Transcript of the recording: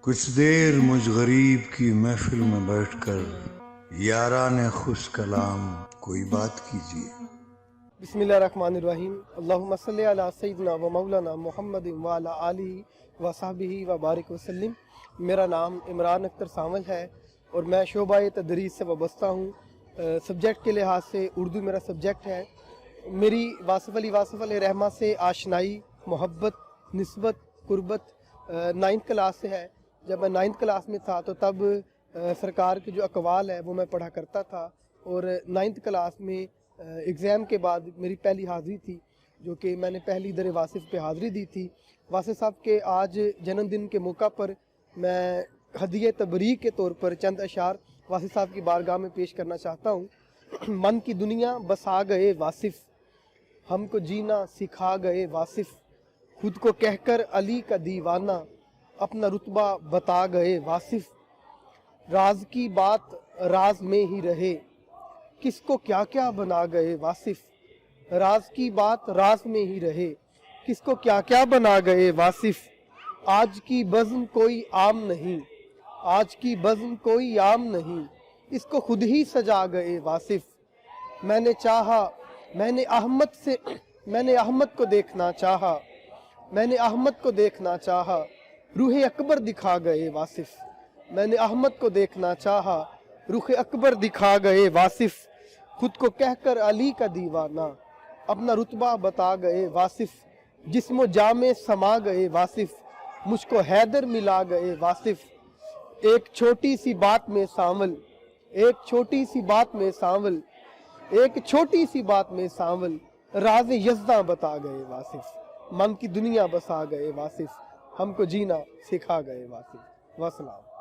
کچھ دیر مجھ غریب کی محفل میں بیٹھ کر یاران خوش کلام کوئی بات کیجیے۔ بسم اللہ الرحمن الرحیم۔ اللہم صلی علی سیدنا و مولانا محمد وعلی آلہ و صحبہ و بارک وسلم۔ میرا نام عمران اختر سانول ہے اور میں شعبہ تدریس سے وابستہ ہوں۔ سبجیکٹ کے لحاظ سے اردو میرا سبجیکٹ ہے۔ میری واصف علیہ رحمہ سے آشنائی، محبت، نسبت، قربت 9th کلاس سے ہے۔ جب میں 9th کلاس میں تھا تو تب سرکار کے جو اقوال ہے وہ میں پڑھا کرتا تھا، اور 9th کلاس میں ایگزام کے بعد میری پہلی حاضری تھی، جو کہ میں نے پہلی در واصف پہ حاضری دی تھی۔ واصف صاحب کے آج جنم دن کے موقع پر میں ہدیہ تبریک کے طور پر چند اشعار واصف صاحب کی بارگاہ میں پیش کرنا چاہتا ہوں۔ من کی دنیا بسا گئے واصف، ہم کو جینا سکھا گئے واصف، خود کو کہہ کر علی کا دیوانہ، اپنا رتبہ بتا گئے واصف۔ راز کی بات راز میں ہی رہے، کس کو کیا کیا بنا گئے واصف۔ راز کی بات راز میں ہی رہے، کس کو کیا کیا بنا گئے واصف۔ آج کی بزم کوئی عام نہیں، آج کی بزم کوئی عام نہیں، اس کو خود ہی سجا گئے واصف۔ میں نے چاہا، میں نے احمد کو دیکھنا چاہا، میں نے احمد کو دیکھنا چاہا، روح اکبر دکھا گئے واصف۔ میں نے احمد کو دیکھنا چاہا، روح اکبر دکھا گئے واصف۔ خود کو کہہ کر علی کا دیوانہ، اپنا رتبہ بتا گئے واصف۔ جسم و جاں میں سما گئے واصف، مجھ کو حیدر ملا گئے واصف۔ ایک چھوٹی سی بات میں سانول، ایک چھوٹی سی بات میں سانول، ایک چھوٹی سی بات میں سانول، راز یزداں بتا گئے واصف۔ من کی دنیا بسا گئے واصف، ہم کو جینا سکھا گئے واصف۔ وسلام۔